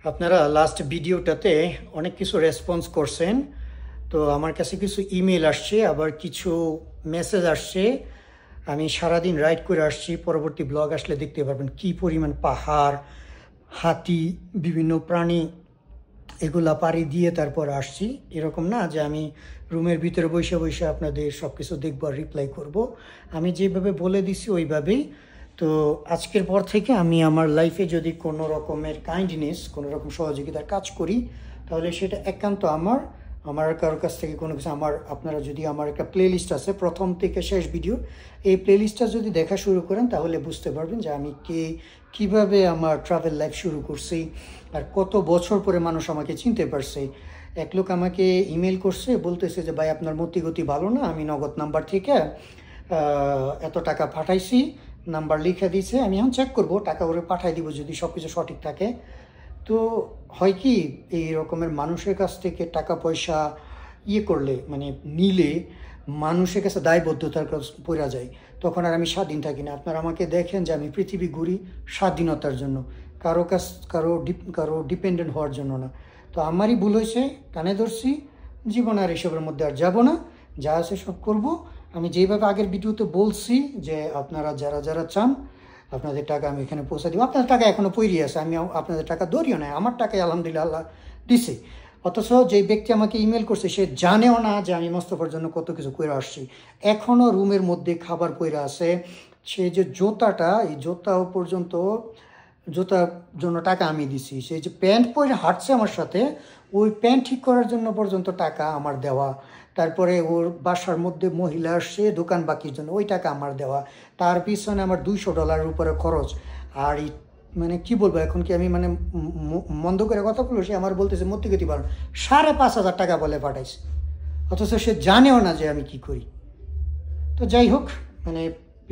আপনারা লাস্ট ভিডিওটাতে অনেক কিছু রেসপন্স করছেন। তো আমার কাছে কিছু ইমেল আসছে, আবার কিছু মেসেজ আসছে। আমি সারাদিন রাইড করে আসছি, পরবর্তী ব্লগ আসলে দেখতে পারবেন কি পরিমাণ পাহাড়, হাতি, বিভিন্ন প্রাণী এগুলা পাড়ি দিয়ে তারপর আসছি। এরকম না যে আমি রুমের ভিতরে বসে বসে আপনাদের সব কিছু দেখবো আর রিপ্লাই করব। আমি যেভাবে বলে দিছি ওইভাবেই। তো আজকের পর থেকে আমি আমার লাইফে যদি কোনো রকমের কাইন্ডনেস, কোনো রকম সহযোগিতার কাজ করি, তাহলে সেটা একান্ত আমার কারোর কাছ থেকে কোনো কিছু আপনারা যদি আমার একটা প্লেলিস্ট আছে প্রথম থেকে শেষ ভিডিও, এই প্লেলিস্টটা যদি দেখা শুরু করেন তাহলে বুঝতে পারবেন যে আমি কিভাবে আমার ট্রাভেল লাইফ শুরু করছি আর কত বছর পরে মানুষ আমাকে চিনতে পারছে। এক লোক আমাকে ইমেল করছে, বলতেছে যে ভাই আপনার মতিগতি ভালো না, আমি নগদ নাম্বার থেকে এত টাকা পাঠাইছি, নাম্বার লিখে দিয়েছে, আমি এখন চেক করব, টাকা ওরে পাঠাই দিব যদি সব কিছু সঠিক থাকে। তো হয় কি, এই রকমের মানুষের কাছ থেকে টাকা পয়সা করলে মানে নিলে মানুষের কাছে দায়বদ্ধতার কাজ পড়া যায়, তখন আর আমি স্বাধীন থাকি না। আপনারা আমাকে দেখেন যে আমি পৃথিবী ঘুরি স্বাধীনতার জন্য, কারো ডিপেন্ডেন্ট হওয়ার জন্য না। তো আমারই ভুল হয়েছে, কানে ধরছি, জীবন আর এসবের মধ্যে আর যাব না, যা আছে সব করব। আমি যেভাবে আগের ভিডিওতে বলছি যে আপনারা যারা যারা চান আপনাদের টাকা আমি এখানে পৌঁছে দিব, আপনাদের টাকা এখনও পড়ে আছে, আমি আপনাদের টাকা ধরিও নাই, আমার টাকায় আলহামদুলিল্লাহ আল্লাহ দিছে। অথচ যে ব্যক্তি আমাকে ইমেল করছে সে জানেও না যে আমি মোস্তফার জন্য কত কিছু করে আসছি। এখনও রুমের মধ্যে খাবার পড়ে আছে, সে যে জুতাটা, এই জুতাও পর্যন্ত, জুতার জন্য টাকা আমি দিছি। সে যে প্যান্ট পরে হাঁটছে আমার সাথে, ওই প্যান্ট ঠিক করার জন্য পর্যন্ত টাকা আমার দেওয়া। তারপরে ওর বাসার মধ্যে মহিলা আসছে দোকান বাকির জন্য, ওই টাকা আমার দেওয়া। তার পিছনে আমার $200 উপরে খরচ। আর এই মানে কি বলবো, এখন কি আমি মানে মন্দ করে কথা বলবো? সে আমার বলতেছে মতিগতি ভালো, 5,500 টাকা বলে পাঠাইছে, অথচ সে জানেও না যে আমি কি করি। তো যাই হোক, মানে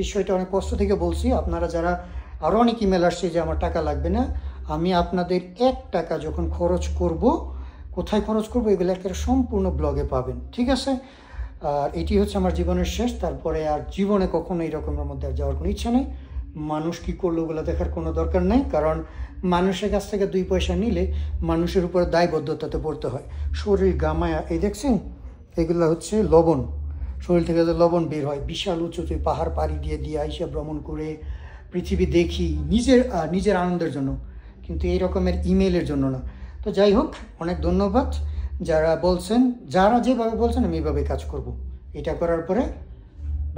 বিষয়টা অনেক কষ্ট থেকে বলছি। আপনারা যারা, আরও অনেক ইমেল আসছে যে আমার টাকা লাগবে না, আমি আপনাদের 1 টাকা যখন খরচ করব, কোথায় খরচ করব এগুলো একটা সম্পূর্ণ ব্লগে পাবেন, ঠিক আছে? আর এটি হচ্ছে আমার জীবনের শেষ, তারপরে আর জীবনে কখনো এই রকমের মধ্যে আর যাওয়ার কোনো ইচ্ছা নেই। মানুষ কী করলো ওগুলো দেখার কোনো দরকার নেই, কারণ মানুষের কাছ থেকে 2 পয়সা নিলে মানুষের উপরে দায়বদ্ধতাতে পড়তে হয়। শরীর গামায়া, এই দেখছেন এগুলো হচ্ছে লবণ, শরীর থেকে যে লবণ বের হয়, বিশাল উঁচুতে পাহাড় পাড়ি দিয়ে আইসা ভ্রমণ করে পৃথিবী দেখি নিজের আনন্দের জন্য, কিন্তু এই রকমের ইমেলের জন্য না। তো যাই হোক, অনেক ধন্যবাদ যারা বলছেন, যারা যেভাবে বলছেন আমি এইভাবে কাজ করব। এটা করার পরে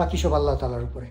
বাকি সব আল্লাহ তাআলার উপরে।